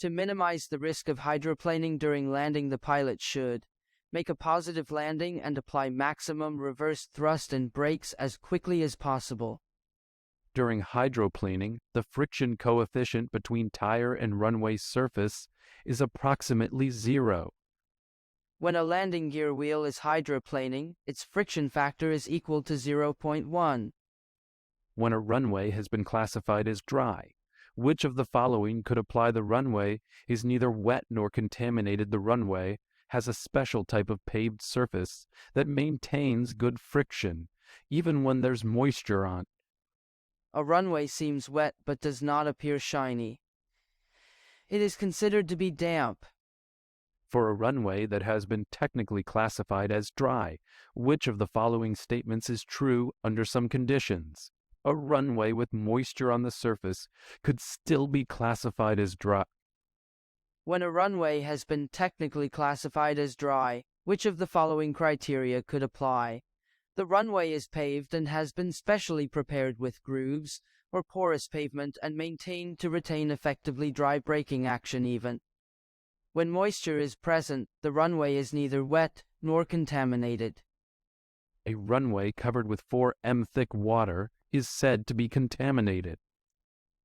To minimize the risk of hydroplaning during landing, the pilot should make a positive landing and apply maximum reverse thrust and brakes as quickly as possible. During hydroplaning, the friction coefficient between tire and runway surface is approximately 0. When a landing gear wheel is hydroplaning, its friction factor is equal to 0.1. When a runway has been classified as dry, which of the following could apply? The runway is neither wet nor contaminated. The runway has a special type of paved surface that maintains good friction, even when there's moisture on. A runway seems wet but does not appear shiny. It is considered to be damp. For a runway that has been technically classified as dry, which of the following statements is true under some conditions? A runway with moisture on the surface could still be classified as dry. When a runway has been technically classified as dry, which of the following criteria could apply? The runway is paved and has been specially prepared with grooves or porous pavement and maintained to retain effectively dry braking action even when moisture is present. The runway is neither wet nor contaminated. A runway covered with 4m thick water is said to be contaminated.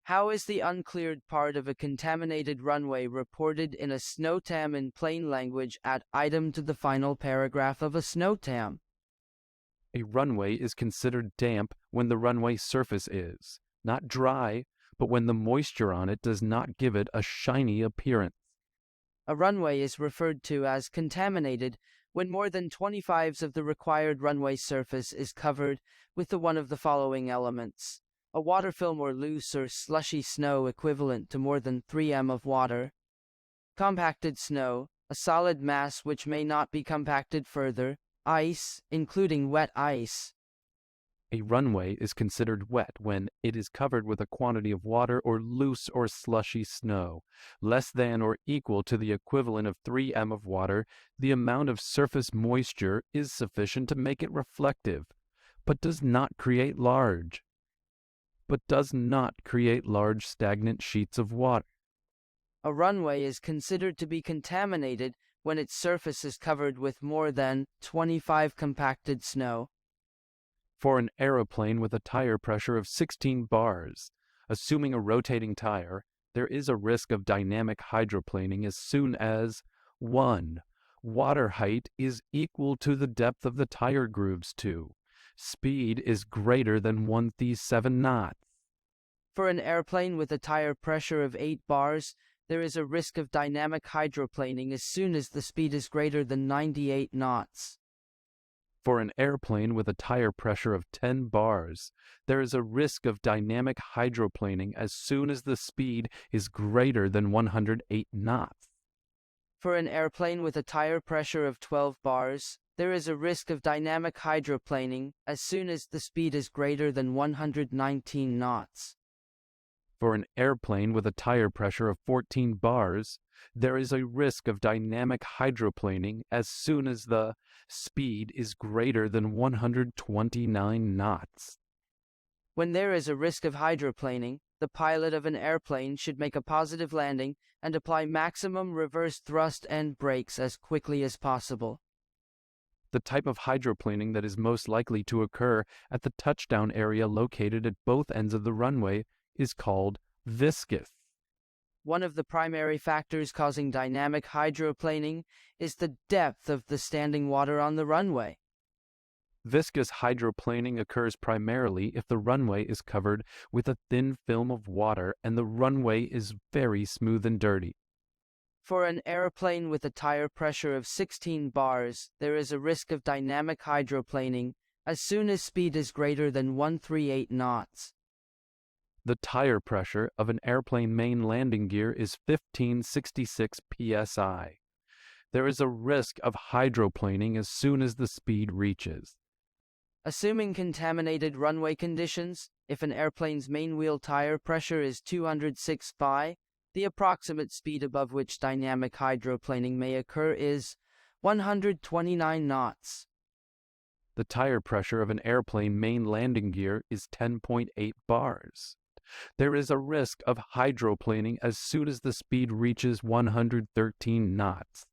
How is the uncleared part of a contaminated runway reported in a SNOTAM in plain language? Add item to the final paragraph of a SNOTAM. A runway is considered damp when the runway surface is not dry, but when the moisture on it does not give it a shiny appearance. A runway is referred to as contaminated when more than 25% of the required runway surface is covered with one of the following elements: a water film or loose or slushy snow equivalent to more than 3m of water, compacted snow, a solid mass which may not be compacted further, ice, including wet ice. A runway is considered wet when it is covered with a quantity of water or loose or slushy snow, less than or equal to the equivalent of 3m of water. The amount of surface moisture is sufficient to make it reflective, but does not create large stagnant sheets of water. A runway is considered to be contaminated when its surface is covered with more than 25 compacted snow. For an aeroplane with a tire pressure of 16 bars, assuming a rotating tire, there is a risk of dynamic hydroplaning as soon as 1. Water height is equal to the depth of the tire grooves. 2. Speed is greater than 137 knots. For an airplane with a tire pressure of 8 bars, there is a risk of dynamic hydroplaning as soon as the speed is greater than 98 knots. For an airplane with a tire pressure of 10 bars, there is a risk of dynamic hydroplaning as soon as the speed is greater than 108 knots. For an airplane with a tire pressure of 12 bars, there is a risk of dynamic hydroplaning as soon as the speed is greater than 119 knots. For an airplane with a tire pressure of 14 bars, there is a risk of dynamic hydroplaning as soon as the speed is greater than 129 knots. When there is a risk of hydroplaning, the pilot of an airplane should make a positive landing and apply maximum reverse thrust and brakes as quickly as possible. The type of hydroplaning that is most likely to occur at the touchdown area located at both ends of the runway is called viscous. One of the primary factors causing dynamic hydroplaning is the depth of the standing water on the runway. Viscous hydroplaning occurs primarily if the runway is covered with a thin film of water and the runway is very smooth and dirty. For an airplane with a tire pressure of 16 bars, there is a risk of dynamic hydroplaning as soon as speed is greater than 138 knots. The tire pressure of an airplane main landing gear is 1566 psi. There is a risk of hydroplaning as soon as the speed reaches. Assuming contaminated runway conditions, if an airplane's main wheel tire pressure is 206 psi, the approximate speed above which dynamic hydroplaning may occur is 129 knots. The tire pressure of an airplane main landing gear is 10.8 bars. There is a risk of hydroplaning as soon as the speed reaches 113 knots.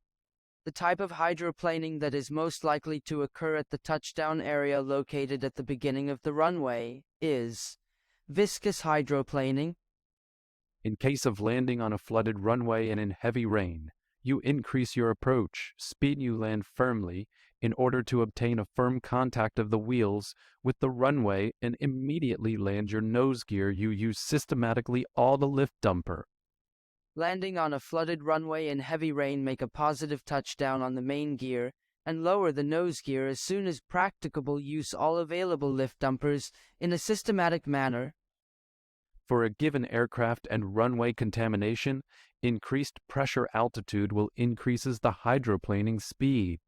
The type of hydroplaning that is most likely to occur at the touchdown area located at the beginning of the runway is viscous hydroplaning. In case of landing on a flooded runway and in heavy rain, you increase your approach, speed you land firmly, in order to obtain a firm contact of the wheels with the runway and immediately land your nose gear. You use systematically all the lift dumper. Landing on a flooded runway in heavy rain, make a positive touchdown on the main gear and lower the nose gear as soon as practicable. Use all available lift dumpers in a systematic manner. For a given aircraft and runway contamination, increased pressure altitude will increases the hydroplaning speed.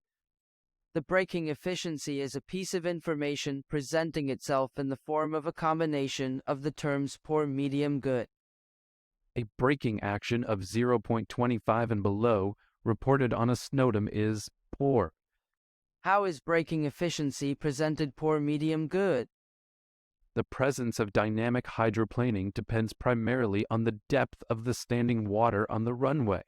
The braking efficiency is a piece of information presenting itself in the form of a combination of the terms poor, medium, good. A braking action of 0.25 and below reported on a SNOTM is poor. How is braking efficiency presented poor, medium, good? The presence of dynamic hydroplaning depends primarily on the depth of the standing water on the runway.